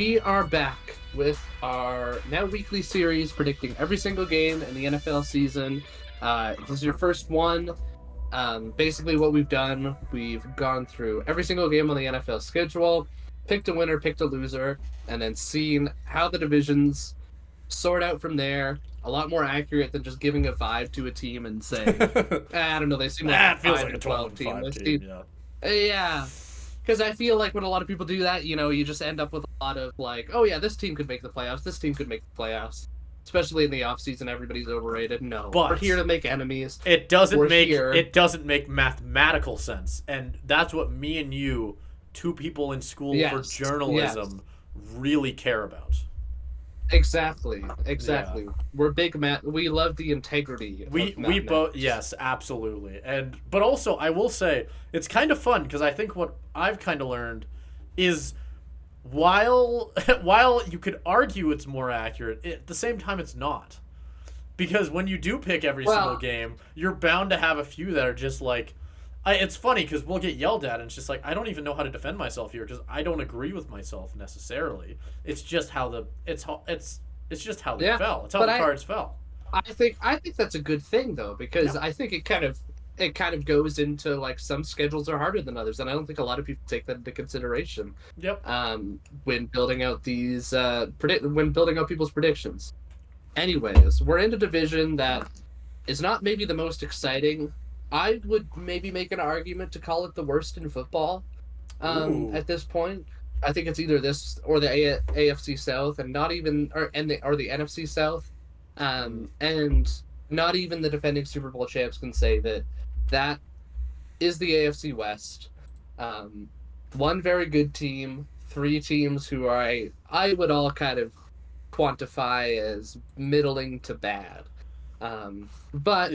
We are back with our now weekly series predicting every single game in the NFL season. This is your first one. Basically, what we've done, we've gone through every single game on the NFL schedule, picked a winner, picked a loser, and then seen how the divisions sort out from there. A lot more accurate than just giving a vibe to a team and saying, I don't know, they seem like a 5 and 12 team. Yeah. Because I feel like when a lot of people do that, you just end up with a lot of like, oh yeah, this team could make the playoffs, this team could make the playoffs. Especially in the offseason, everybody's overrated. No, but we're here to make enemies. It doesn't make mathematical sense, and that's what me and you, two people in school for journalism, really care about. Exactly. Yeah. We're big we love the integrity. We both, yes, absolutely. But also I will say it's kind of fun because I think what I've kind of learned is while you could argue it's more accurate, at the same time it's not. Because when you do pick every single game, you're bound to have a few that are just like, it's funny because we'll get yelled at and it's just like, I don't even know how to defend myself here because I don't agree with myself necessarily. It's just how fell. It's how the cards fell. I think that's a good thing though, because I think it kind of goes into like some schedules are harder than others, and I don't think a lot of people take that into consideration. Yep. When building out these when building out people's predictions. Anyways, we're in a division that is not maybe the most exciting. I would maybe make an argument to call it the worst in football at this point. I think it's either this or the AFC South, and not even or the NFC South, and not even the defending Super Bowl champs can say that is the AFC West. One very good team, three teams who I would all kind of quantify as middling to bad. But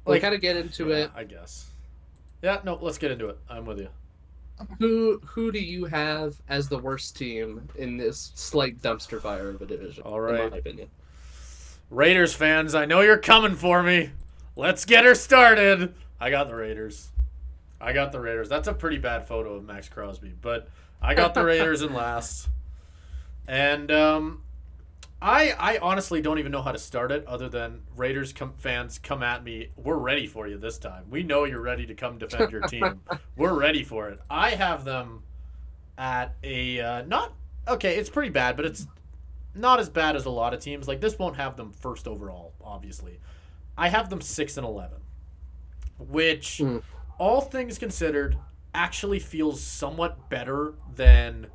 we kind of get into it. I guess. Yeah, no, let's get into it. I'm with you. Who do you have as the worst team in this slight dumpster fire of a division? All right. In my opinion. Raiders fans, I know you're coming for me. Let's get her started. I got the Raiders. That's a pretty bad photo of Max Crosby, but I got the Raiders in last. And I honestly don't even know how to start it other than Raiders fans come at me. We're ready for you this time. We know you're ready to come defend your team. We're ready for it. I have them at a it's pretty bad, but it's not as bad as a lot of teams. Like this won't have them first overall, obviously. I have them 6-11, which all things considered actually feels somewhat better than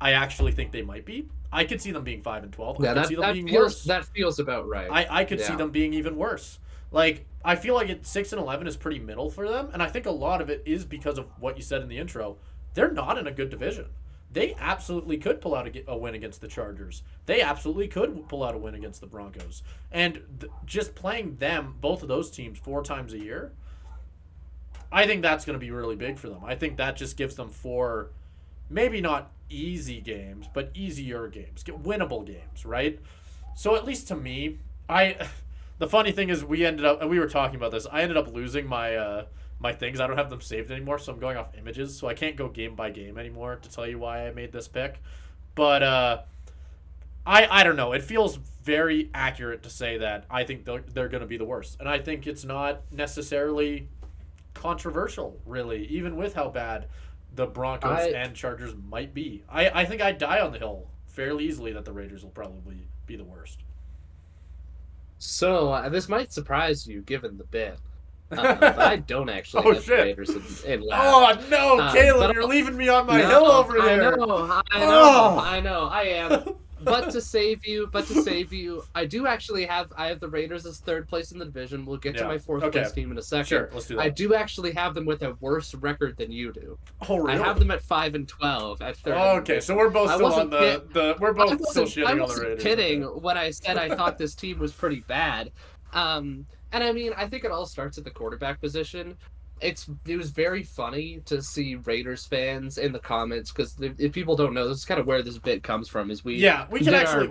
I actually think they might be. I could see them being 5-12. Yeah, I could see them being worse. That feels about right. I could see them being even worse. Like I feel like 6-11 is pretty middle for them, and I think a lot of it is because of what you said in the intro. They're not in a good division. They absolutely could pull out a win against the Chargers. They absolutely could pull out a win against the Broncos. And just playing them, both of those teams, 4 times a year, I think that's going to be really big for them. I think that just gives them 4, maybe not easy games, but easier games, winnable games, right? So at least to me, the funny thing is we were talking about this. I ended up losing my my things. I don't have them saved anymore, so I'm going off images, so I can't go game by game anymore to tell you why I made this pick. But I don't know. It feels very accurate to say that I think they're going to be the worst, and I think it's not necessarily controversial, really, even with how bad the Broncos and Chargers might be. I think I'd die on the hill fairly easily that the Raiders will probably be the worst. So this might surprise you given the bit. But I don't actually have the Raiders in last. Oh, no, Caleb, you're leaving me on my hill over here. I know, I am. But to save you, I have the Raiders as third place in the division. We'll get to my fourth place team in a second. Sure, let's do that. I do actually have them with a worse record than you do. Oh, really? I have them at 5-12 at third. Oh, okay, so we're both still on we're both still shitting on the Raiders. I wasn't kidding when I said I thought this team was pretty bad. And I mean, I think it all starts at the quarterback position. It was very funny to see Raiders fans in the comments, because if people don't know, this is kind of where this bit comes from. We should explain it.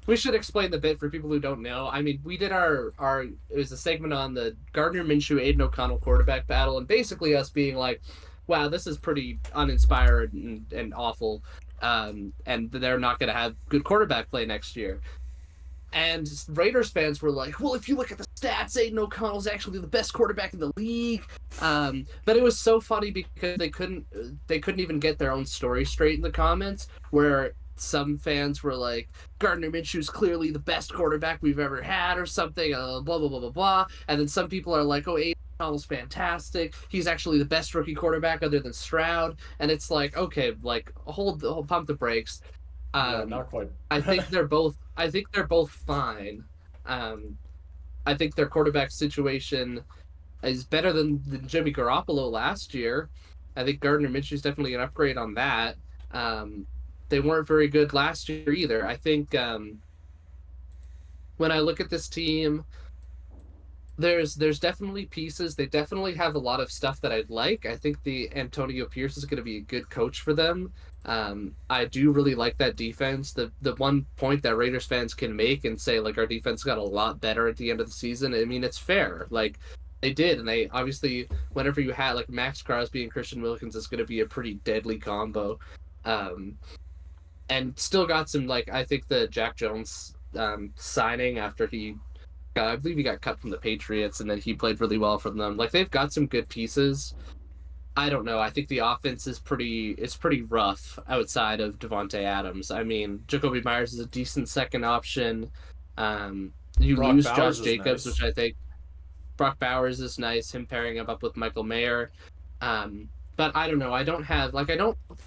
We should explain the bit for people who don't know. I mean, we did it was a segment on the Gardner Minshew, Aiden O'Connell quarterback battle, and basically us being like, wow, this is pretty uninspired and awful. and they're not going to have good quarterback play next year. And Raiders fans were like, well, if you look at the stats, Aiden O'Connell's actually the best quarterback in the league. But it was so funny because they couldn't even get their own story straight in the comments, where some fans were like, Gardner Minshew's clearly the best quarterback we've ever had or something, blah, blah, blah, blah, blah. And then some people are like, oh, Aiden O'Connell's fantastic. He's actually the best rookie quarterback other than Stroud. And it's like, okay, like, pump the brakes. Not quite. I think they're both fine. I think their quarterback situation is better than Jimmy Garoppolo last year. I think Gardner Minshew's definitely an upgrade on that. They weren't very good last year either. I think when I look at this team, there's definitely pieces. They definitely have a lot of stuff that I'd like. I think the Antonio Pierce is going to be a good coach for them. I do really like that defense. The one point that Raiders fans can make and say, like, our defense got a lot better at the end of the season, I mean, it's fair. Like, they did, and they obviously, whenever you had, like, Max Crosby and Christian Wilkins is going to be a pretty deadly combo. And still got some, like, I think the Jack Jones signing after I believe he got cut from the Patriots, and then he played really well for them. Like, they've got some good pieces. I don't know. I think the offense is pretty rough outside of Devontae Adams. I mean, Jacoby Myers is a decent second option. You Brock lose Bowers Josh Jacobs, nice. which I think Brock Bowers is nice. Him pairing him up with Michael Mayer. But I don't know. I don't think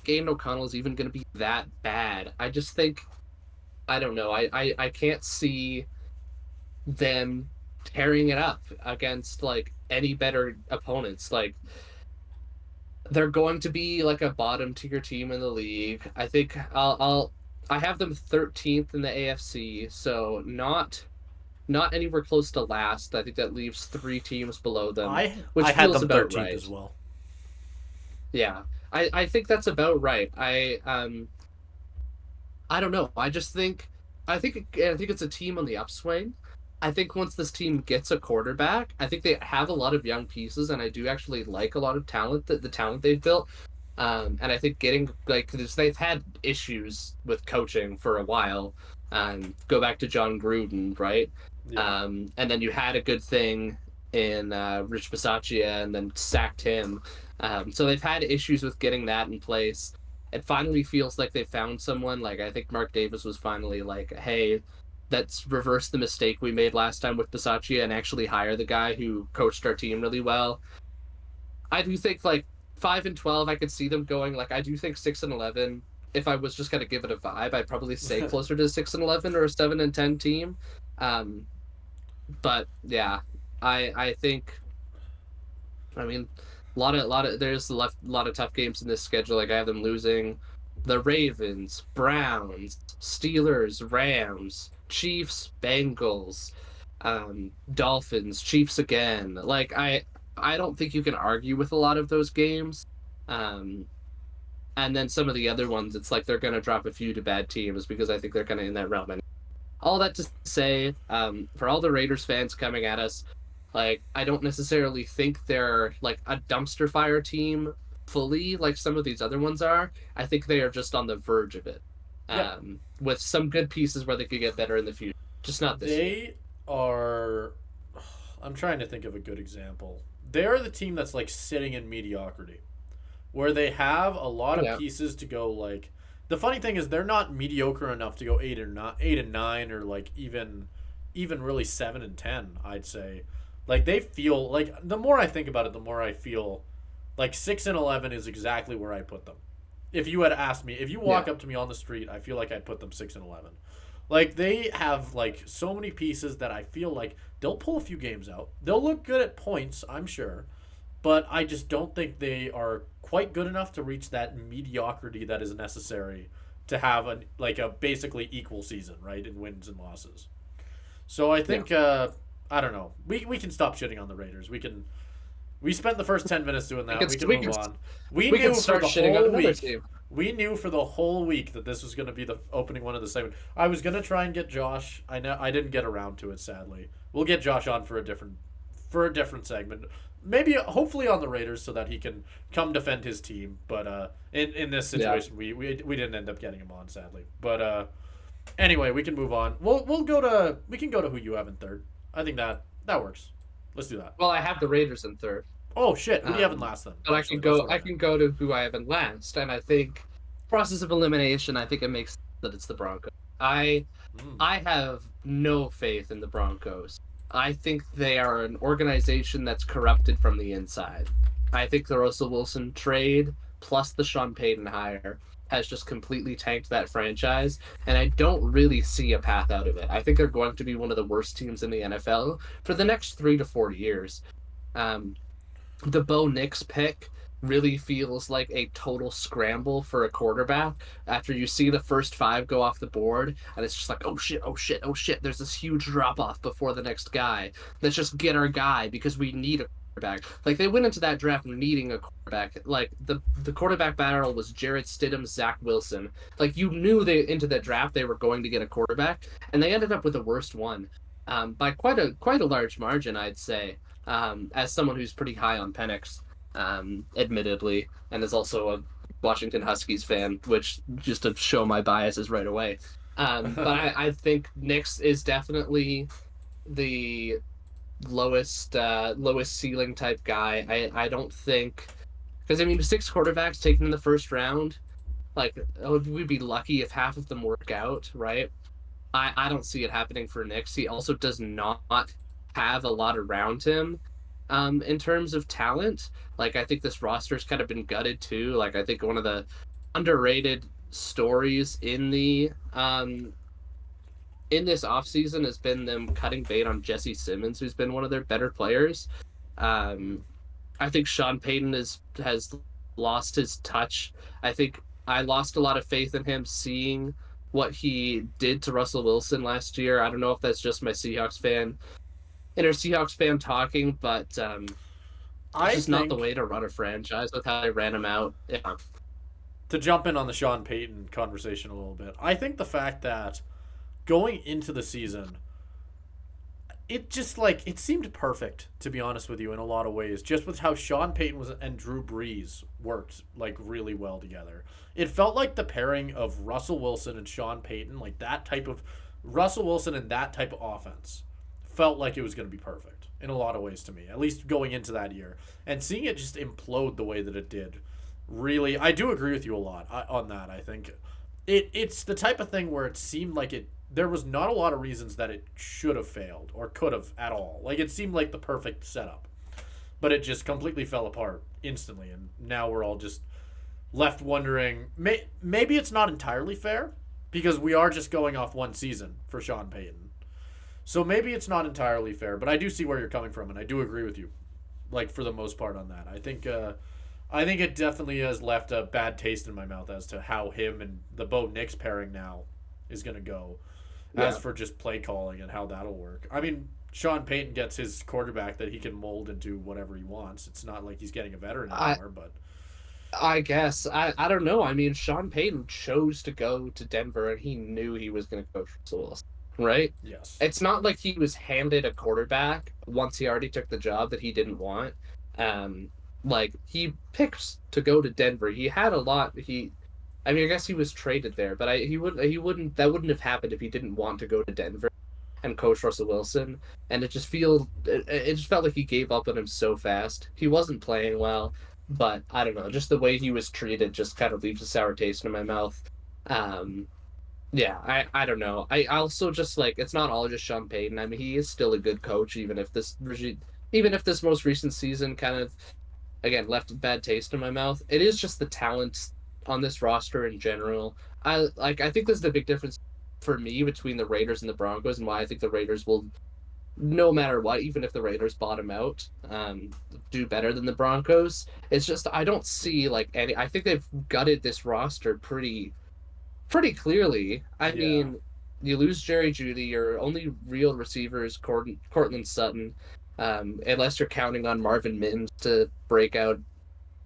Aiden O'Connell is even going to be that bad. I just think, I don't know. I can't see them tearing it up against, like, any better opponents. Like, they're going to be like a bottom tier team in the league. I think I have them 13th in the AFC, so not anywhere close to last. I think that leaves 3 teams below them, which I had feels them about 13th right as well. Yeah, I think that's about right. I don't know. I think it's a team on the upswing. I think once this team gets a quarterback, I think they have a lot of young pieces, and I do actually like a lot of talent, the talent they've built. And I think getting, like, they've had issues with coaching for a while. Go back to John Gruden, right? Yeah. And then you had a good thing in Rich Bisaccia, and then sacked him. So they've had issues with getting that in place. It finally feels like they found someone. Like, I think Mark Davis was finally like, hey, let's reverse the mistake we made last time with Bisaccia and actually hire the guy who coached our team really well. I do think, like, 5-12, I could see them going. Like, I do think 6-11. If I was just gonna give it a vibe, I'd probably say closer to 6-11 or a 7-10 team. But yeah, I think. I mean, there's a lot of tough games in this schedule. Like, I have them losing the Ravens, Browns, Steelers, Rams, Chiefs, Bengals, Dolphins, Chiefs again. Like, I don't think you can argue with a lot of those games. And then some of the other ones, it's like they're going to drop a few to bad teams because I think they're kind of in that realm. And all that to say, for all the Raiders fans coming at us, like, I don't necessarily think they're, like, a dumpster fire team fully like some of these other ones are. I think they are just on the verge of it. With some good pieces where they could get better in the future. Just not this year. They are... I'm trying to think of a good example. They're the team that's, like, sitting in mediocrity, where they have a lot of pieces to go, like... The funny thing is they're not mediocre enough to go 8-9, or, like, even really 7-10, I'd say. Like, they feel... Like, the more I think about it, the more I feel... Like, 6-11 is exactly where I put them. If you had asked me, if you walk up to me on the street, I feel like I'd put them 6-11. Like, they have, like, so many pieces that I feel like they'll pull a few games out. They'll look good at points, I'm sure. But I just don't think they are quite good enough to reach that mediocrity that is necessary to have a basically equal season, right, in wins and losses. So I think, I don't know. We can stop shitting on the Raiders. We spent the first 10 minutes doing that. We can move on. We knew for the whole week. We knew for the whole week that this was going to be the opening one of the segment. I was going to try and get Josh. I didn't get around to it, sadly. We'll get Josh on for a different segment. maybe hopefully on the Raiders so that he can come defend his team. But in this situation, we didn't end up getting him on, sadly. But anyway, we can move on. We can go to who you have in third. I think that works. Let's do that. Well, I have the Raiders in third. Oh shit! Who do you have in last then? But I can go to who I have in last, and I think process of elimination. I think it makes sense that it's the Broncos. I have no faith in the Broncos. I think they are an organization that's corrupted from the inside. I think the Russell Wilson trade plus the Sean Payton hire has just completely tanked that franchise, and I don't really see a path out of it. I think they're going to be one of the worst teams in the NFL for the next 3 to 4 years. The Bo Nix pick really feels like a total scramble for a quarterback after you see the first 5 go off the board, and it's just like, oh shit, there's this huge drop off before the next guy. Let's just get our guy because we need a quarterback. Like, they went into that draft needing a quarterback. Like, the quarterback battle was Jarrett Stidham, Zach Wilson. Like, you knew into that draft they were going to get a quarterback, and they ended up with the worst one by quite a large margin, I'd say. As someone who's pretty high on Penix, admittedly, and is also a Washington Huskies fan, which just to show my biases right away. But I think Nix is definitely the lowest ceiling type guy. I don't think, because I mean 6 quarterbacks taken in the first round, like we'd be lucky if half of them work out, right? I don't see it happening for Nix. He also does not have a lot around him in terms of talent. Like, I think this roster's kind of been gutted too. Like, I think one of the underrated stories in the in this offseason has been them cutting bait on Jesse Simmons, who's been one of their better players. I think Sean Payton has lost his touch. I think I lost a lot of faith in him seeing what he did to Russell Wilson last year. I don't know if that's just my Seahawks fan talking, but it's just not the way to run a franchise with how they ran him out. Yeah. To jump in on the Sean Payton conversation a little bit, I think the fact that going into the season, it just it seemed perfect, to be honest with you, in a lot of ways, just with how Sean Payton and Drew Brees worked really well together. It felt like the pairing of Russell Wilson and Sean Payton, like that type of Russell Wilson and that type of offense, felt like it was going to be perfect in a lot of ways to me, at least going into that year. And seeing it just implode the way that it did, really, I do agree with you a lot on that. I think it's the type of thing where it seemed like there was not a lot of reasons that it should have failed or could have at all. Like, it seemed like the perfect setup, but it just completely fell apart instantly. And now we're all just left wondering, maybe it's not entirely fair because we are just going off one season for Sean Payton. So maybe it's not entirely fair, but I do see where you're coming from, and I do agree with you, like, for the most part on that. I think it definitely has left a bad taste in my mouth as to how him and the Bo Nix pairing now is going to go. Yeah. As for just play calling and how that'll work. I mean, Sean Payton gets his quarterback that he can mold into whatever he wants. It's not like he's getting a veteran anymore, but I guess. I don't know. I mean, Sean Payton chose to go to Denver, and he knew he was going to coach Russell Wilson, right? Yes. It's not like he was handed a quarterback once he already took the job that he didn't want. Like, he picked to go to Denver. He had a lot. I mean, I guess he was traded there, but that wouldn't have happened if he didn't want to go to Denver and coach Russell Wilson. And it just felt like he gave up on him so fast. He wasn't playing well, but I don't know, just the way he was treated just kind of leaves a sour taste in my mouth. Yeah, I don't know. I also just, like, it's not all just Sean Payton. I mean, he is still a good coach, even if this most recent season kind of, again, left a bad taste in my mouth. It is just the talent on this roster in general. I think there's the big difference for me between the Raiders and the Broncos, and why I think the Raiders will, no matter what, even if the Raiders bottom out, do better than the Broncos. It's just I don't see I think they've gutted this roster pretty clearly. I mean, you lose Jerry Jeudy, your only real receiver is Cortland Sutton, unless you're counting on Marvin Mims to break out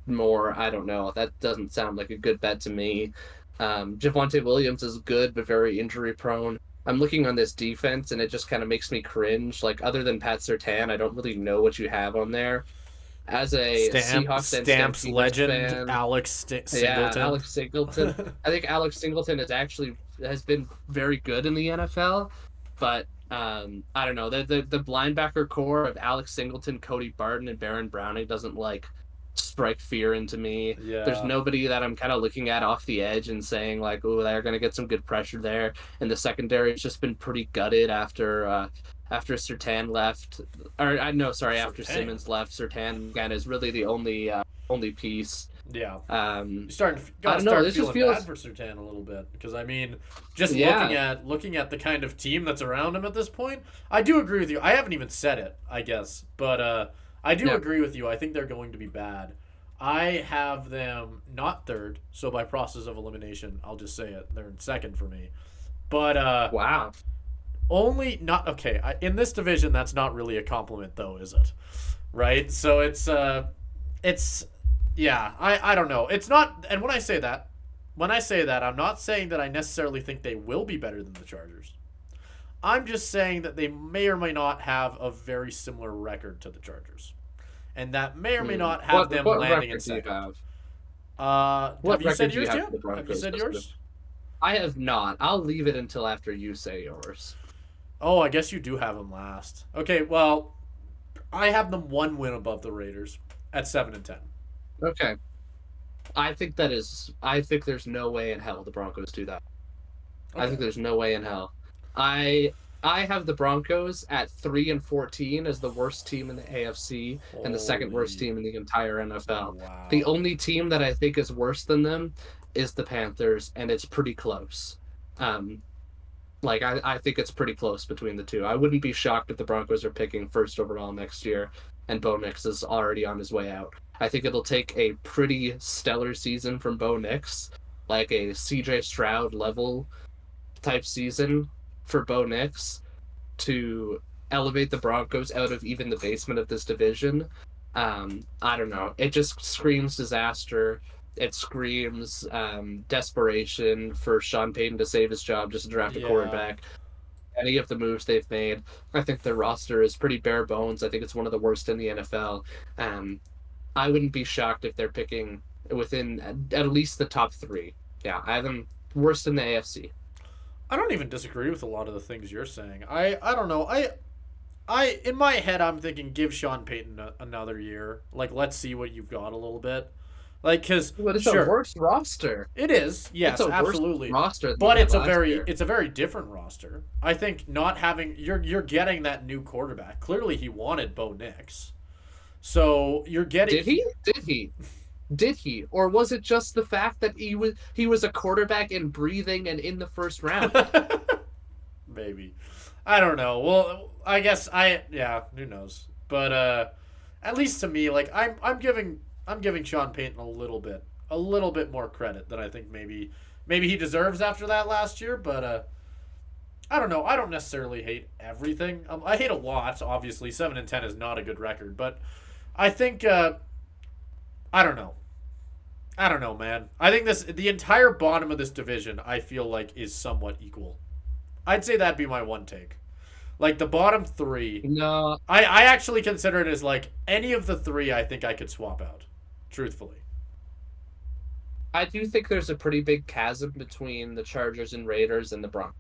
more. I don't know. That doesn't sound like a good bet to me. Javonte Williams is good, but very injury prone. I'm looking on this defense, and it just kind of makes me cringe. Like, other than Pat Surtain, I don't really know what you have on there. as a Seahawks and Stamps Stampeders legend fan. Yeah, Singleton. Alex Singleton. I think Alex Singleton has been very good in the NFL, but I don't know. The linebacker core of Alex Singleton, Cody Barton, and Baron Browning doesn't like strike fear into me. There's Yeah. nobody that I'm kind of looking at off the edge and saying like, oh, they're gonna get some good pressure there. And the secondary has just been pretty gutted after Surtain left, or I no, sorry, after Surtain. Simmons left. Surtain again is really the only piece. Yeah. Um, You're I don't know. start This feeling just feels bad for Surtain a little bit because I mean, just yeah. looking at the kind of team that's around him at this point, I do agree with you. I haven't even said it, I guess, but I do Yeah. agree with you. I think they're going to be bad. I have them not third, so by process of elimination, I'll just say it. They're in second for me. But Wow. only not okay. In this division, that's not really a compliment, though, is it? Right? So it's yeah. I don't know. It's not. And when I say that, I'm not saying that I necessarily think they will be better than the Chargers. I'm just saying that they may or may not have a very similar record to the Chargers, and that may or may not have them what landing in record do you second. have? Have What you said record do you yours have yet? for the Have you Broncos? said yours? I have not. I'll leave it until after you say yours. Oh, I guess you do have them last. Okay, well, I have them one win above the Raiders at 7-10. Okay. I think there's no way in hell the Broncos do that. I think Okay. there's no way in hell. I I have the Broncos at 3-14 as the worst team in the AFC and the second worst Holy- team in the entire NFL. Wow. The only team that I think is worse than them is the Panthers, and it's pretty close. I think it's pretty close between the two. I wouldn't be shocked if the Broncos are picking first overall next year and Bo Nix is already on his way out. I think it'll take a pretty stellar season from Bo Nix, like a CJ Stroud level type season for Bo Nix to elevate the Broncos out of even the basement of this division. I don't know. It just screams disaster. It screams desperation for Sean Payton to save his job just to draft a Yeah. quarterback. Any of the moves they've made, I think their roster is pretty bare bones. I think it's one of the worst in the NFL. I wouldn't be shocked if they're picking within at least the top three. Yeah, I have them worst in the AFC. I don't even disagree with a lot of the things you're saying. I don't know. I in my head I'm thinking give Sean Payton another year. Like let's see what you've got a little bit. Like cuz But it's sure a worse roster. it is. Yes, It's a absolutely. worse roster than But they it's a had last very year. it's a very different roster. I think not having you're getting that new quarterback. Clearly he wanted Bo Nix. So you're getting Did he? Did he? Or was it just the fact that he was a quarterback in breathing and in the first round? Maybe. I don't know. Well, I guess who knows. But at least to me, like I'm giving Sean Payton a little bit more credit than I think maybe he deserves after that last year, but I don't know. I don't necessarily hate everything. I hate a lot, obviously. 7-10 is not a good record, but I think I don't know. I don't know, man. I think the entire bottom of this division I feel like is somewhat equal. I'd say that'd be my one take. Like the bottom three, No, I actually consider it as like any of the three I think I could swap out. Truthfully. I do think there's a pretty big chasm between the Chargers and Raiders and the Broncos.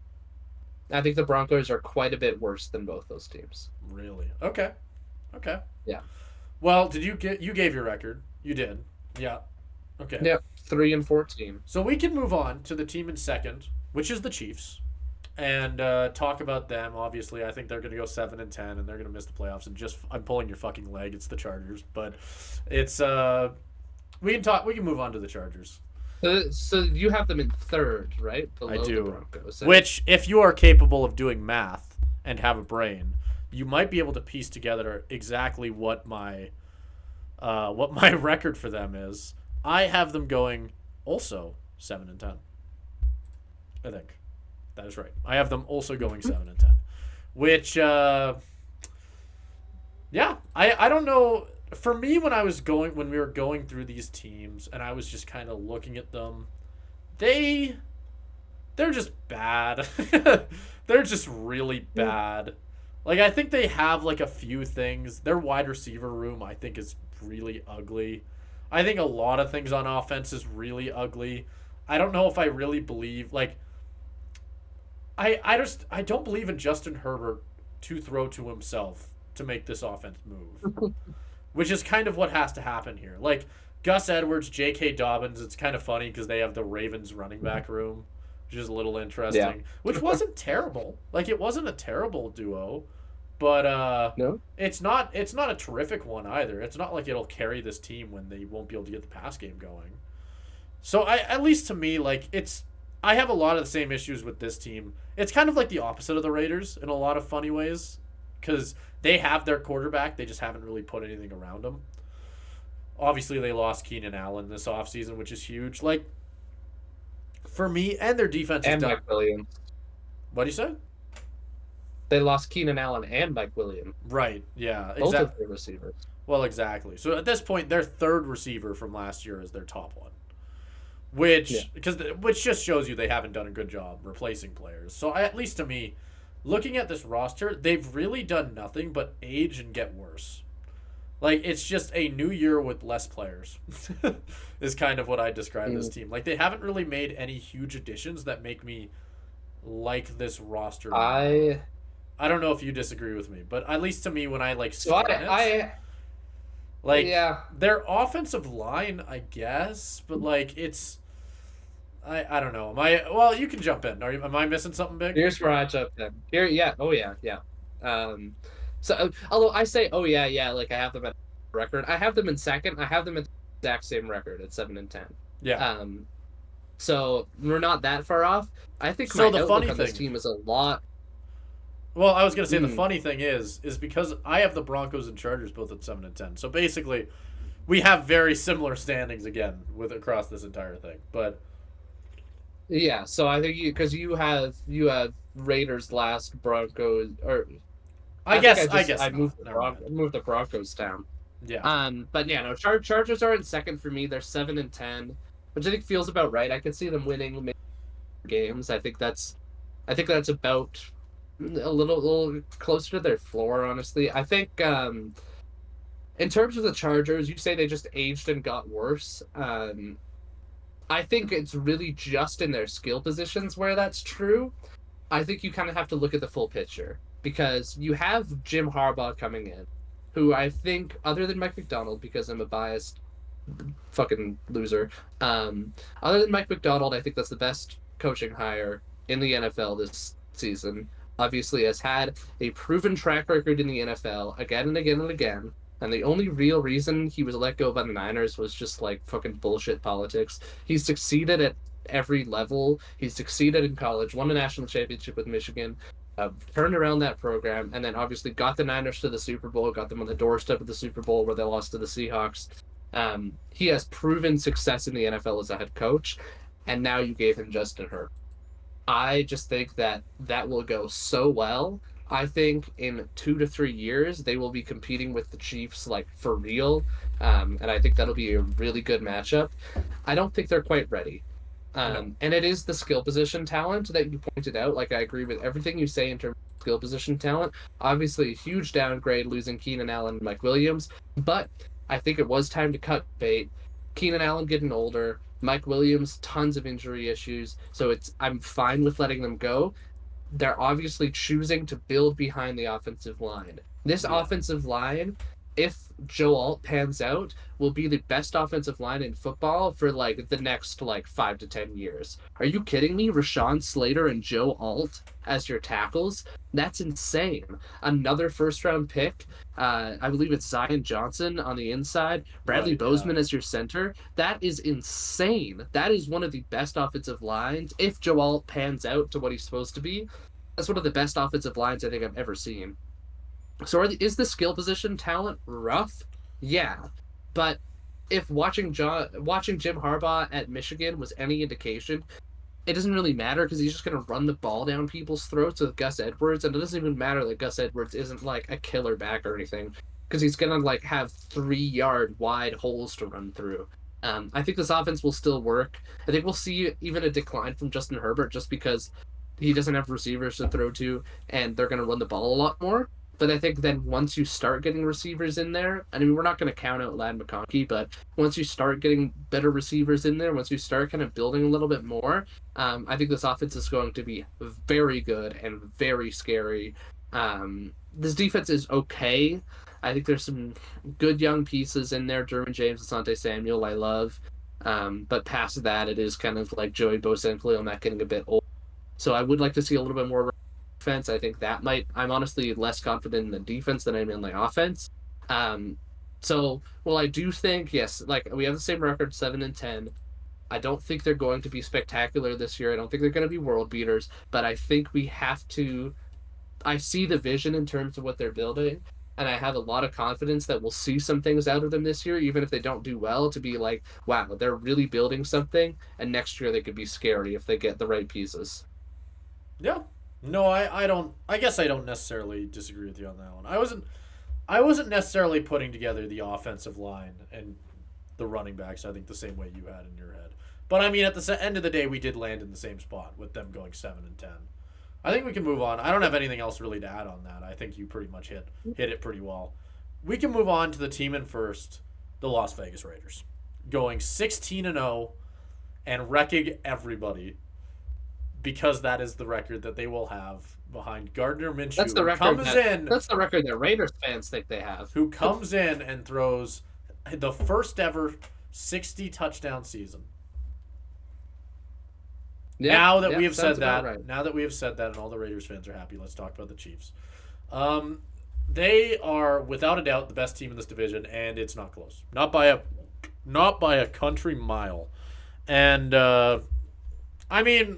I think the Broncos are quite a bit worse than both those teams. Really? Okay. Okay. Yeah. Well, you gave your record. You did. Yeah. Okay. Yep, 3-14. So we can move on to the team in second, which is the Chiefs, and talk about them. Obviously, I think they're going to go 7-10, and they're going to miss the playoffs. And I'm pulling your fucking leg. It's the Chargers, but it's we can talk. We can move on to the Chargers. So you have them in third, right? Below I do. The Broncos. Which, if you are capable of doing math and have a brain, you might be able to piece together exactly what my record for them is. I have them going also 7-10. I think that is right. I have them also going 7-10, which I don't know. For me, when we were going through these teams, and I was just kind of looking at them, they're just bad. They're just really bad. Like I think they have like a few things. Their wide receiver room, I think, is really ugly. I think a lot of things on offense is really ugly. I don't know if I really believe like I don't believe in Justin Herbert to throw to himself to make this offense move, which is kind of what has to happen here. Like Gus Edwards, J.K. Dobbins, it's kind of funny because they have the Ravens running back room, which is a little interesting. Yeah. Which wasn't terrible. Like it wasn't a terrible duo, but No. it's not a terrific one either. It's not like it'll carry this team when they won't be able to get the pass game going. So I at least to me like it's I have a lot of the same issues with this team. It's kind of like the opposite of the Raiders in a lot of funny ways because they have their quarterback, they just haven't really put anything around him. Obviously, they lost Keenan Allen this offseason, which is huge. Like, for me, and their defense is And done. Mike Williams. What do you say? They lost Keenan Allen and Mike Williams. Right, yeah. Both of Exactly. their receivers. Well, exactly. So at this point, their third receiver from last year is their top one. Which just shows you they haven't done a good job replacing players. So at least to me, looking at this roster, they've really done nothing but age and get worse. Like it's just a new year with less players. Is kind of what I describe this team. Like they haven't really made any huge additions that make me like this roster. I don't know if you disagree with me, but at least to me when I like like yeah. their offensive line, I guess, but like it's I don't know. Well, you can jump in. Am I missing something big? Here's where I jump in. Here, yeah. Oh yeah, yeah. So although I say, oh yeah, like I have them at record, I have them in second. I have them at the exact same record at 7-10. Yeah. So we're not that far off. I think so my the outlook funny on this thing, team is a lot. Well, I was gonna say the funny thing is because I have the Broncos and Chargers both at 7-10. So basically, we have very similar standings again with across this entire thing. But Yeah, so I think because you have Raiders last, Broncos, or I guess I moved not. Never mind. moved the Broncos down. Yeah. But yeah, no, Chargers are in second for me. They're 7-10, which I think feels about right. I could see them winning maybe games. I think that's about a little closer to their floor, honestly. I think in terms of the Chargers, you say they just aged and got worse. I think it's really just in their skill positions where that's true. I think you kind of have to look at the full picture because you have Jim Harbaugh coming in, who I think, other than Mike Macdonald, because I'm a biased fucking loser, other than Mike Macdonald, I think that's the best coaching hire in the NFL this season. Obviously has had a proven track record in the NFL again and again and again. And the only real reason he was let go by the Niners was just like fucking bullshit politics. He succeeded at every level. He succeeded in college, won a national championship with Michigan, turned around that program, and then obviously got the Niners to the Super Bowl, got them on the doorstep of the Super Bowl where they lost to the Seahawks. He has proven success in the NFL as a head coach, and now you gave him Justin Herbert. I just think that will go so well. I think in 2 to 3 years, they will be competing with the Chiefs, like, for real. And I think that'll be a really good matchup. I don't think they're quite ready. And it is the skill position talent that you pointed out. Like, I agree with everything you say in terms of skill position talent. Obviously, a huge downgrade losing Keenan Allen and Mike Williams. But I think it was time to cut bait. Keenan Allen getting older. Mike Williams, tons of injury issues. So I'm fine with letting them go. They're obviously choosing to build behind the offensive line. This offensive line, if Joe Alt pans out, will be the best offensive line in football for like the next like 5 to 10 years. Are you kidding me? Rashawn Slater and Joe Alt as your tackles? That's insane. Another first round pick. I believe it's Zion Johnson on the inside. Bradley Bozeman as your center. That is insane. That is one of the best offensive lines. If Joe Alt pans out to what he's supposed to be, that's one of the best offensive lines I think I've ever seen. So is the skill position talent rough? Yeah. But if watching Jim Harbaugh at Michigan was any indication, it doesn't really matter because he's just going to run the ball down people's throats with Gus Edwards. And it doesn't even matter that Gus Edwards isn't like a killer back or anything because he's going to like have 3-yard wide holes to run through. I think this offense will still work. I think we'll see even a decline from Justin Herbert just because he doesn't have receivers to throw to and they're going to run the ball a lot more. But I think then once you start getting receivers in there, I mean, we're not going to count out Lad McConkey, but once you start getting better receivers in there, once you start kind of building a little bit more, I think this offense is going to be very good and very scary. This defense is okay. I think there's some good young pieces in there. Derwin James, Asante Samuel, I love. But past that, it is kind of like Joey Bosa and Khalil Mack getting a bit old. So I would like to see a little bit more defense. I think that I'm honestly less confident in the defense than I am in the offense. So, well, I do think, yes, like we have the same record, 7-10. I don't think they're going to be spectacular this year. I don't think they're going to be world beaters, but I think we have to. I see the vision in terms of what they're building, and I have a lot of confidence that we'll see some things out of them this year, even if they don't do well, to be like, wow, they're really building something, and next year they could be scary if they get the right pieces. Yeah. No, I don't. I guess I don't necessarily disagree with you on that one. I wasn't necessarily putting together the offensive line and the running backs, I think, the same way you had in your head. But I mean, at the end of the day, we did land in the same spot with them going 7-10. I think we can move on. I don't have anything else really to add on that. I think you pretty much hit it pretty well. We can move on to the team in first, the Las Vegas Raiders, going 16-0 and wrecking everybody, because that is the record that they will have behind Gardner Minshew. That's the record. That's the record that Raiders fans think they have. Who comes in and throws the first ever 60 touchdown season. Yeah, now that we have said that, and all the Raiders fans are happy, let's talk about the Chiefs. They are without a doubt the best team in this division, and it's not close. Not by a country mile. And I mean,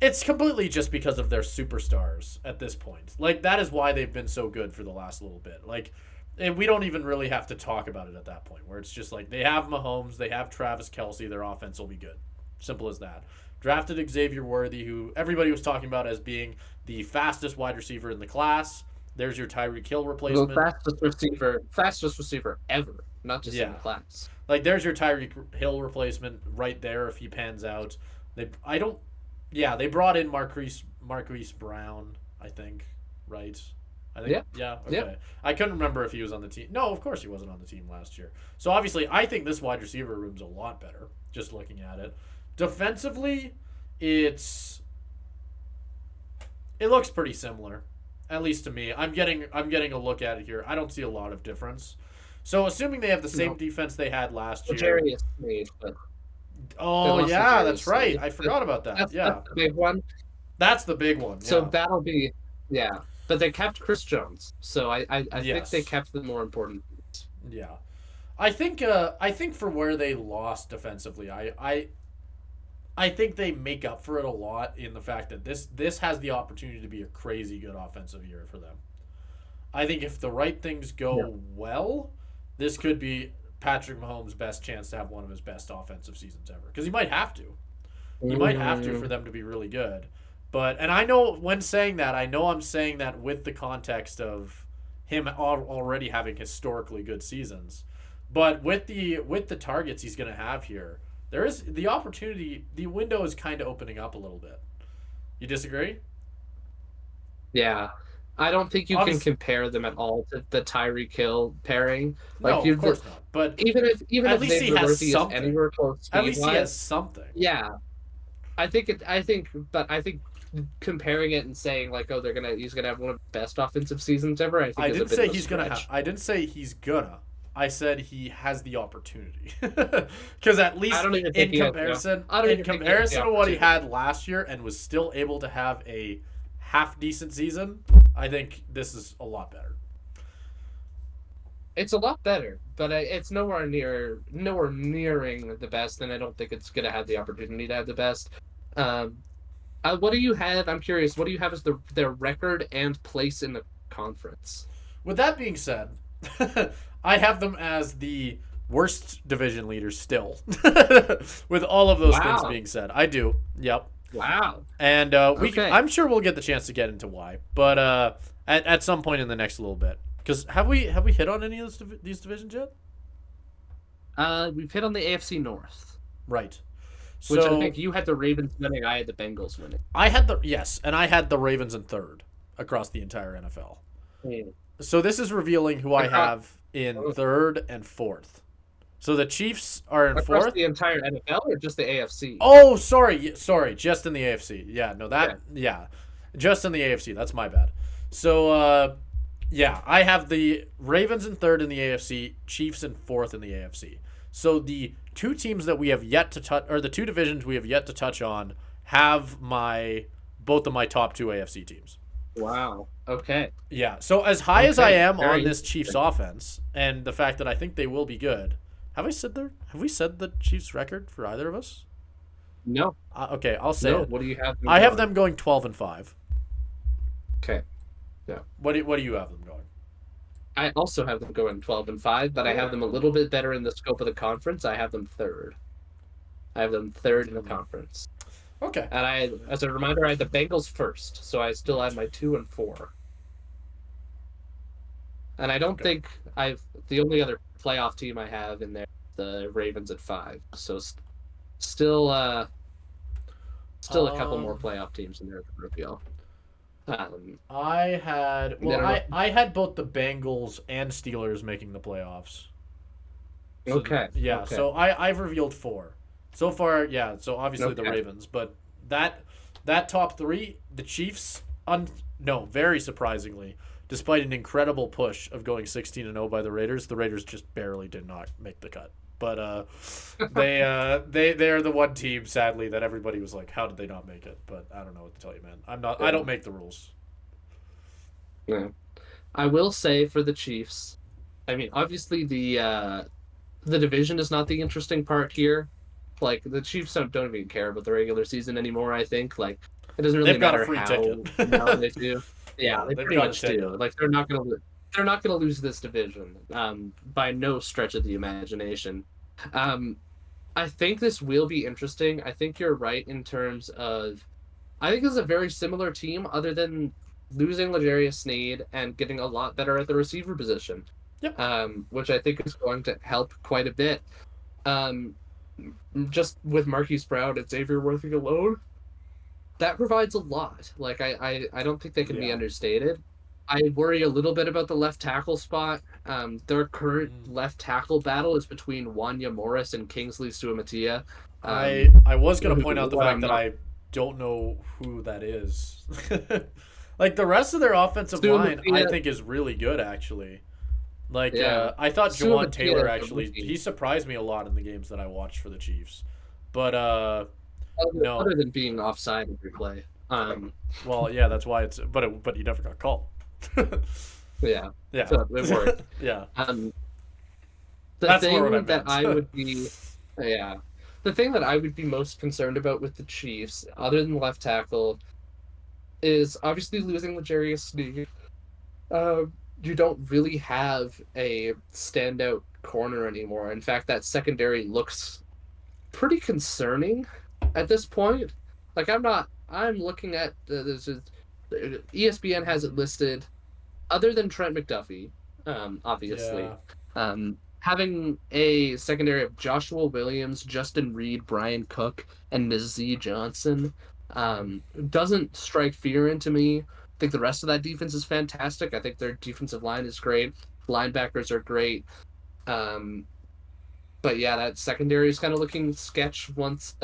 it's completely just because of their superstars at this point. Like, that is why they've been so good for the last little bit. Like, and we don't even really have to talk about it at that point, where it's just like they have Mahomes, they have Travis Kelce, their offense will be good. Simple as that. Drafted Xavier Worthy, who everybody was talking about as being the fastest wide receiver in the class. There's your Tyreek Hill replacement. The fastest receiver ever, not just in the class. Like, there's your Tyreek Hill replacement right there if he pans out. They brought in Marquise Brown, I think, right? I think, yeah, okay. Yeah. I couldn't remember if he was on the team. No, of course he wasn't on the team last year. So obviously, I think this wide receiver room's a lot better, just looking at it. Defensively, it looks pretty similar, at least to me. I'm getting a look at it here. I don't see a lot of difference. So assuming they have the same defense they had last year. Oh yeah, that's right. I forgot about that. That's the big one. That's the big one. So that'll be But they kept Chris Jones, so I think they kept the more important piece. Yeah, I think for where they lost defensively, I think they make up for it a lot in the fact that this has the opportunity to be a crazy good offensive year for them. I think if the right things go well, this could be Patrick Mahomes' best chance to have one of his best offensive seasons ever, because he might have to. He might have to for them to be really good. And I know when saying that, I'm saying that with the context of him already having historically good seasons. But with the targets he's going to have here, there is the opportunity, the window is kind of opening up a little bit. You disagree? Yeah. I don't think you can compare them at all to the Tyreek Hill pairing. Like, no, of course not. But even if he has something. Is anywhere close, at least he has something. Yeah. I think comparing it and saying like, oh, he's gonna have one of the best offensive seasons ever. I didn't say he's gonna have. I didn't say he's gonna. I said he has the opportunity. Because at least in comparison to what he had last year and was still able to have a half decent season, I think this is a lot better. It's a lot better, but it's nowhere nearing the best, and I don't think it's gonna have the opportunity to have the best. What do you have? I'm curious. What do you have as their record and place in the conference? With that being said, I have them as the worst division leaders still. With all of those things being said, I do. Yep. Wow. And I'm sure we'll get the chance to get into why, but at some point in the next little bit. Because have we hit on any of these divisions yet? We've hit on the AFC North. Right. Which I think you had the Ravens winning, I had the Bengals winning. I had the Ravens in third. across the entire NFL. Hmm. So this is revealing who I Across, have in third and fourth. So the Chiefs are in across fourth. the entire NFL or just the AFC? Oh, sorry, just in the AFC. Yeah, no, Okay. just in the AFC. That's my bad. So, yeah, I have the Ravens in third in the AFC, Chiefs in fourth in the AFC. So the two teams that we have yet to touch, or the two divisions we have yet to touch on, have both of my top two AFC teams. Wow. Okay. Yeah. So as high as I Okay. am Very on this Chiefs interesting. offense, and the fact that I think they will be good, have we said the Chiefs record for either of us? No. Okay, I'll say No. it. What do you have them I have going? them going 12-5. Okay. Yeah. What do you have them going? I also have them going 12-5, but I have them a little bit better in the scope of the conference. I have them third. I have them third in the conference. Okay. And as a reminder, I had the Bengals first, so I still have my 2 and 4. And I don't think the only other playoff team I have in there is the Ravens at 5. So still a couple more playoff tetes in there to reveal. I had Yeah. I had both the Bengals and Steelers making the playoffs. So Okay. yeah, Okay. so I've revealed 4. So far, yeah, so obviously the Okay. Ravens, but that top 3, the Chiefs very surprisingly, despite an incredible push of going 16-0 by the Raiders just barely did not make the cut. But they are the one team, sadly, that everybody was like, how did they not make it? But I don't know what to tell you, man. I don't make the rules. Yeah. I will say for the Chiefs, I mean, obviously the division is not the interesting part here. Like the Chiefs don't even care about the regular season anymore. I think like it doesn't really They've got a matter free how ticket. now they do. Yeah, they they've pretty got a much ticket. do. Like they're not gonna lose this division by no stretch of the imagination. I think this will be interesting. I think you're right in terms of I think this is a very similar team, other than losing L'Jarius Sneed and getting a lot better at the receiver position. Yep. Which I think is going to help quite a bit. Just with Marquise Brown and Xavier Worthy alone, that provides a lot. Like I don't think they can be understated. I worry a little bit about the left tackle spot. Their current left tackle battle is between Wanya Morris and Kingsley Suamatia. I was going to point out the fact that I don't know who that is. Like the rest of their offensive line, I think is really good actually. Like I thought Jawan Taylor actually he surprised me a lot in the games that I watched for the Chiefs. But no, other than being offside every play. Well, yeah, that's why it's but he never got called. Yeah. Yeah. So it worked. Yeah. The thing that I would be the thing that I would be most concerned about with the Chiefs, other than left tackle, is obviously losing L'Jarius Sneed. You don't really have a standout corner anymore. In fact, that secondary looks pretty concerning at this point. Like I'm looking at ESPN has it listed, other than Trent McDuffie, obviously. Yeah. Having a secondary of Joshua Williams, Justin Reed, Brian Cook, and Nazee Johnson doesn't strike fear into me. I think the rest of that defense is fantastic. I think their defensive line is great. Linebackers are great. But yeah, that secondary is kind of looking sketch once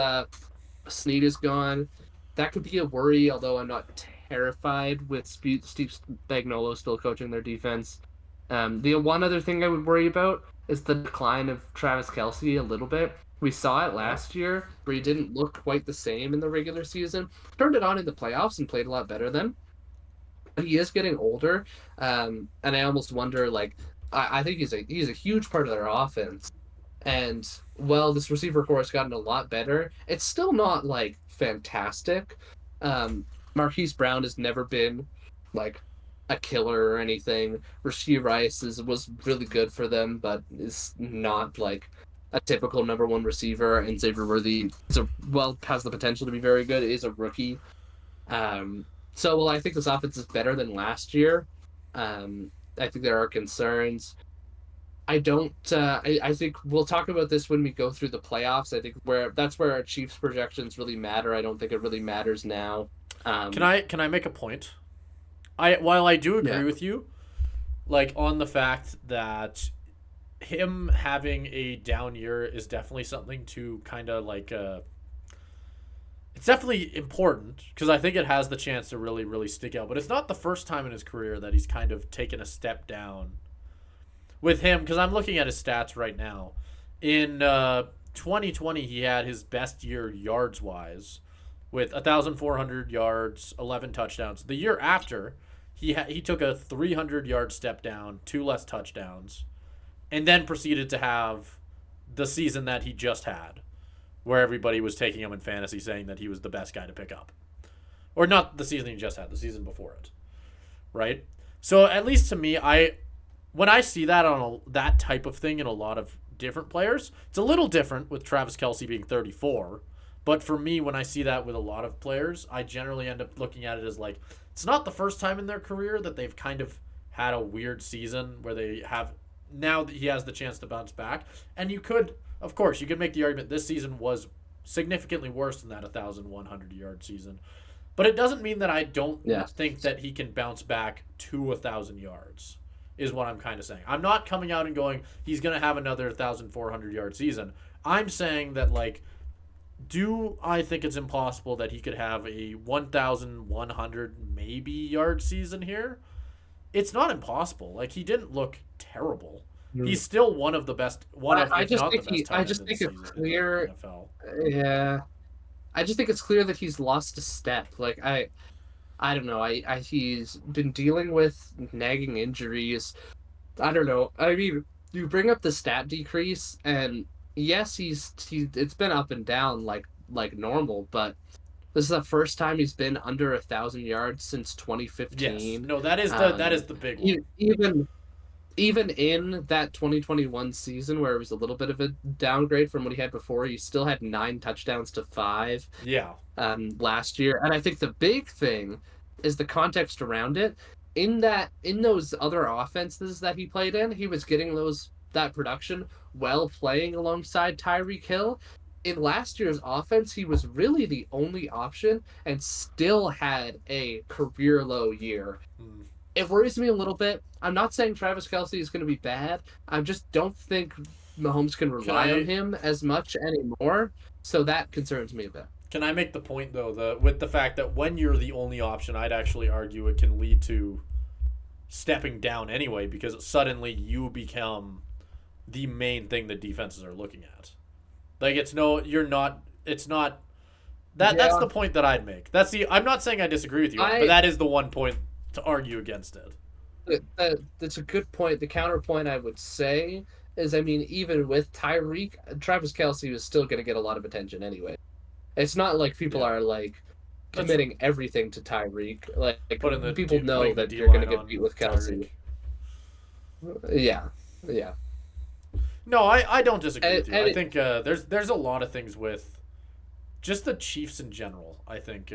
Sneed is gone. That could be a worry, although I'm not terrified with Steve Spagnuolo still coaching their defense. The one other thing I would worry about is the decline of Travis Kelce a little bit. We saw it last year, where he didn't look quite the same in the regular season. Turned it on in the playoffs and played a lot better then. But he is getting older, and I almost wonder, like, I think he's a huge part of their offense. And while this receiver core has gotten a lot better, it's still not, like, fantastic. Marquise Brown has never been, like, a killer or anything. Rashee Rice was really good for them, but is not, like, a typical number one receiver. And Xavier Worthy has the potential to be very good. Is a rookie. So, while I think this offense is better than last year, I think there are concerns. I don't. I think we'll talk about this when we go through the playoffs. I think that's where our Chiefs projections really matter. I don't think it really matters now. Can I make a point? while I do agree Yeah. with you, like on the fact that him having a down year is definitely something to kind of like it's definitely important because I think it has the chance to really really stick out, but it's not the first time in his career that he's kind of taken a step down with him because I'm looking at his stats right now. In 2020 he had his best year yards wise with 1,400 yards, 11 touchdowns. The year after, he took a 300-yard step down, 2 less touchdowns, and then proceeded to have the season that he just had, where everybody was taking him in fantasy saying that he was the best guy to pick up. Or not the season he just had, the season before it. Right? So at least to me, when I see that on that type of thing in a lot of different players, it's a little different with Travis Kelce being 34. But for me, when I see that with a lot of players, I generally end up looking at it as like, it's not the first time in their career that they've kind of had a weird season where they have, now that he has the chance to bounce back. And you could, of course, you could make the argument this season was significantly worse than that 1,100-yard season. But it doesn't mean that I don't think that he can bounce back to 1,000 yards, is what I'm kind of saying. I'm not coming out and going, he's going to have another 1,400-yard season. I'm saying that, like, do I think it's impossible that he could have a 1,100 maybe yard season here? It's not impossible. Like, he didn't look terrible. He's still one of the best. I just think it's clear. Yeah, I just think it's clear that he's lost a step. Like I don't know. He's been dealing with nagging injuries. I don't know. I mean, you bring up the stat decrease, and yes, it's been up and down like normal, but this is the first time he's been under 1,000 yards since 2015. Yes. No, that is the big one. Even in that 2021 season where it was a little bit of a downgrade from what he had before, he still had 9 touchdowns to 5. Yeah. Last year, and I think the big thing is the context around it. In those other offenses that he played in, he was getting that production while playing alongside Tyreek Hill. In last year's offense, he was really the only option and still had a career low year. It worries me a little bit. I'm not saying Travis Kelce is going to be bad. I just don't think Mahomes can rely on him as much anymore. So that concerns me a bit. Can I make the point, though, with the fact that when you're the only option, I'd actually argue it can lead to stepping down anyway, because suddenly you become the main thing that defenses are looking at. Like, that's the point that I'd make. I'm not saying I disagree with you, but that is the one point to argue against it. That's a good point. The counterpoint I would say is, I mean, even with Tyreek, Travis Kelce is still going to get a lot of attention anyway. It's not like people are like committing everything to Tyreek. Like people know that you're going to get beat with Kelce. Yeah. No, I don't disagree with you. I think there's a lot of things with just the Chiefs in general. I think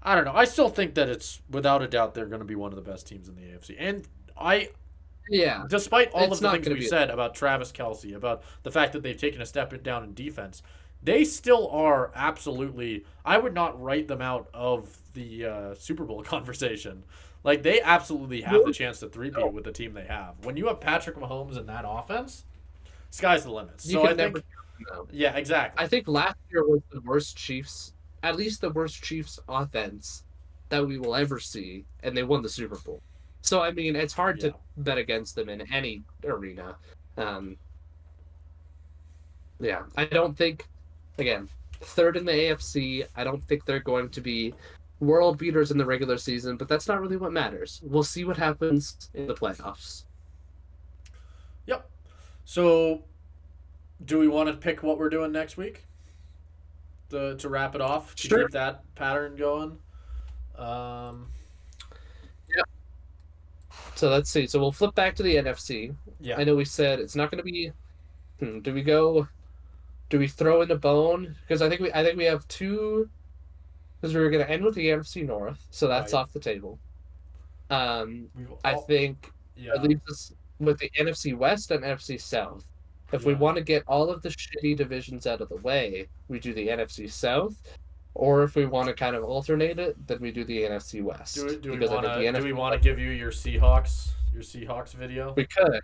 I don't know. I still think that it's without a doubt they're going to be one of the best teams in the AFC. And despite all of the things we said about Travis Kelce, about the fact that they've taken a step down in defense, they still are absolutely. I would not write them out of the Super Bowl conversation. Like, they absolutely have the chance to three-peat with the team they have. When you have Patrick Mahomes in that offense, sky's the limit. Yeah, exactly. I think last year was the worst Chiefs, at least the worst Chiefs offense that we will ever see, and they won the Super Bowl. So, I mean, it's hard to bet against them in any arena. I don't think, again, third in the AFC, I don't think they're going to be world beaters in the regular season, but that's not really what matters. We'll see what happens in the playoffs. Yep. So, do we want to pick what we're doing next week to wrap it off, to keep that pattern going? Yeah. So let's see. So we'll flip back to the NFC. Yeah. I know we said it's not going to be. Do we throw in a bone? Because I think we have two. Because we were going to end with the NFC North, so that's off the table. I think at least with the NFC West and NFC South. If we want to get all of the shitty divisions out of the way, we do the NFC South. Or if we want to kind of alternate it, then we do the NFC West. Do we Because I think the want NFC to give you your Seahawks video? we could.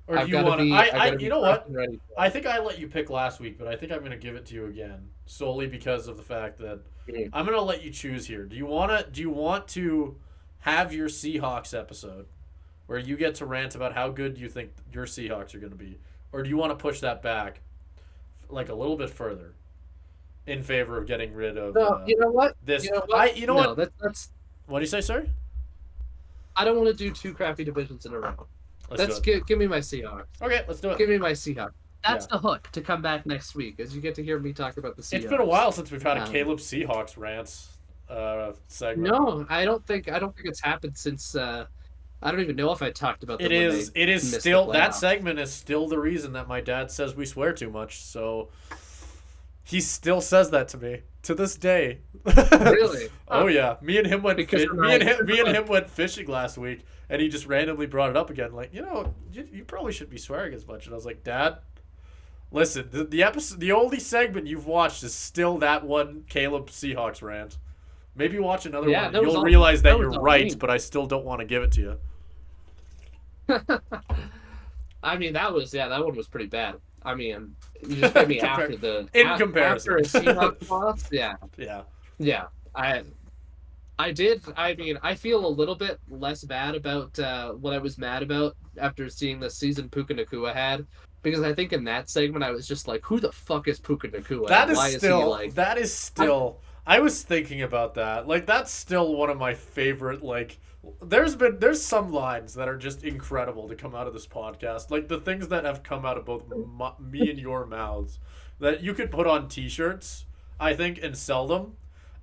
Or do I've you gotta want to? be. I gotta be You know what? prepped and ready for I it. think I let you pick last week, but I think I'm going to give it to you again solely because of the fact that Mm. I'm going to let you choose here. Do you want to have your Seahawks episode where you get to rant about how good you think your Seahawks are going to be, or do you want to push that back like a little bit further in favor of getting rid of No, you know what? this? You know what? You know No, what? that's. What do you say, sir? I don't want to do two crappy divisions in a row. Let's do it. Give me my Seahawks. Okay, let's do it. Give me my Seahawks. That's Yeah. the hook to come back next week, as you get to hear me talk about the Seahawks. It's been a while since we've had a Um, Caleb Seahawks rants segment. No, I don't think it's happened since. I don't even know if I talked about. It them when is. they It is missed the still that playoffs. segment is still the reason that my dad says we swear too much. So he still says that to me to this day. Really? Oh yeah. Me and him went. Because Me and him went fishing last week, and he just randomly brought it up again. Like, you probably shouldn't be swearing as much. And I was like, Dad, listen, the episode, the only segment you've watched is still that one Caleb Seahawks rant. Maybe watch another Yeah, one. that was You'll all- realize that that was you're all right, me. but I still don't want to give it to you. I mean, that one was pretty bad. I mean, you just gave me after the comparison. after a Seahawks loss. Yeah, Yeah. yeah. I did. I mean, I feel a little bit less bad about what I was mad about after seeing the season Puka Nakua had, because I think in that segment I was just like, "Who the fuck is Puka Nakua? That Why is he still. like?" That is still. I was thinking about that. Like, that's still one of my favorite. Like, there's some lines that are just incredible to come out of this podcast. Like the things that have come out of both me and your mouths that you could put on T-shirts, I think, and sell them.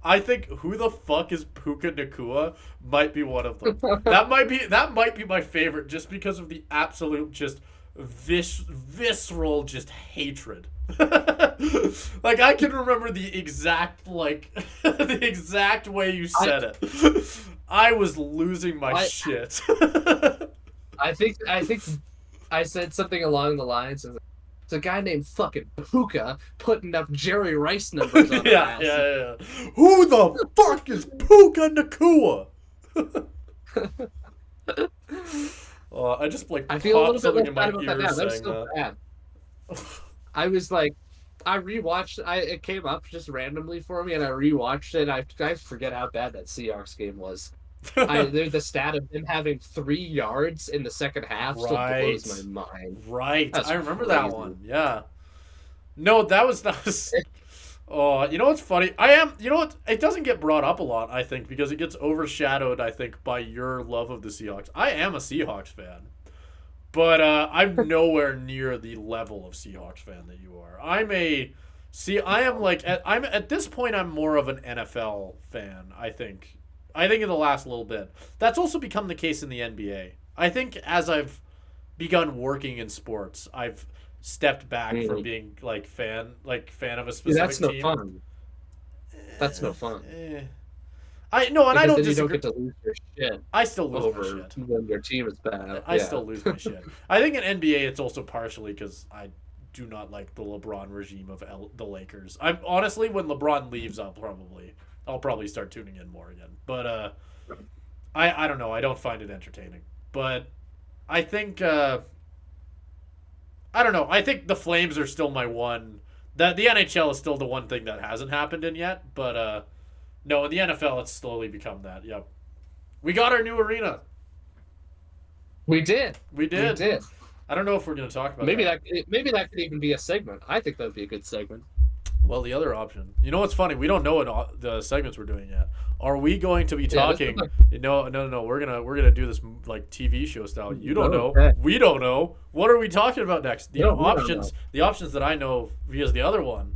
I think "Who the fuck is Puka Nakua" might be one of them. That might be my favorite, just because of the absolute just visceral just hatred. Like, I can remember the exact the exact way you said it. I was losing my shit. I think I said something along the lines of, "It's a guy named fucking Puka putting up Jerry Rice numbers on the ass." Yeah. Who the fuck is Puka Nakua? I just I feel a little bit something less in my bad about that now. ears That was saying still that. bad. I was like, I rewatched. It came up just randomly for me, and I rewatched it. I forget how bad that Seahawks game was. There's the stat of them having 3 yards in the second half still blows my mind. Right. That's I remember that crazy. one. Yeah. No, that was. Oh, you know what's funny? You know what? It doesn't get brought up a lot, I think, because it gets overshadowed, I think, by your love of the Seahawks. I am a Seahawks fan, but I'm nowhere near the level of Seahawks fan that you are. I'm at this point, I'm more of an NFL fan, I think. I think in the last little bit. That's also become the case in the NBA. I think as I've begun working in sports, I've stepped back from being fan of a specific That's no team. fun. That's no fun. I don't Because then you disagree. don't get to lose your shit I still lose my over shit. when your team is bad. I still lose my shit. I think in NBA it's also partially because I do not like the LeBron regime of the Lakers. I'm honestly, when LeBron leaves, I'll probably start tuning in more again. But I don't know. I don't find it entertaining. But I think I don't know. I think the Flames are still my one. The NHL is still the one thing that hasn't happened in yet. But no, in the NFL it's slowly become that. Yep. We got our new arena. We did. We did. We did. I don't know if we're going to talk about Maybe that. that could even be a segment. I think that would be a good segment. Well, the other option. You know what's funny? We don't know what the segments we're doing yet. Are we going to be talking? No. We're gonna do this like TV show style. You don't know. Okay. We don't know. What are we talking about next? The No, we don't options. The options that I know, because the other one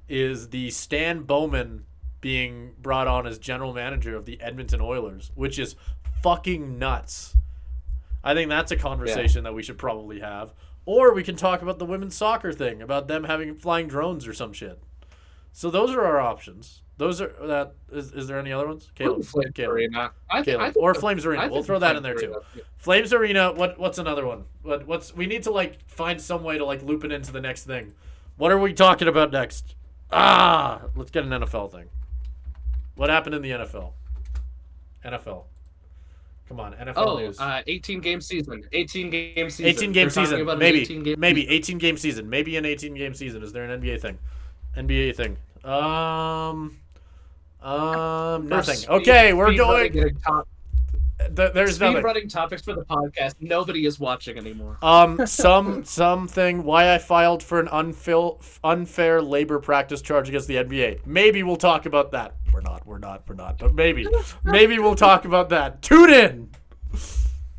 is the Stan Bowman being brought on as general manager of the Edmonton Oilers, which is fucking nuts. I think that's a conversation that we should probably have. Or we can talk about the women's soccer thing, about them having flying drones or some shit. So those are our options. Those are that. Is there any other ones? Caleb. Arena. Caleb. Or Flames Arena. We'll throw that in there too. Flames Arena. What's another one? We need to find some way to loop it into the next thing. What are we talking about next? Let's get an NFL thing. What happened in the NFL? NFL. Come on, NFL news. 18-game season. 18-game season. 18-game season. Maybe. 18-game Maybe 18-game season. Maybe an 18-game season. Is there an NBA thing? NBA thing. Nothing. Okay, we're going. There's nothing. Running topics for the podcast. Nobody is watching anymore. Something. Why I filed for an unfair labor practice charge against the NBA. Maybe we'll talk about that. We're not. But maybe we'll talk about that. Tune in.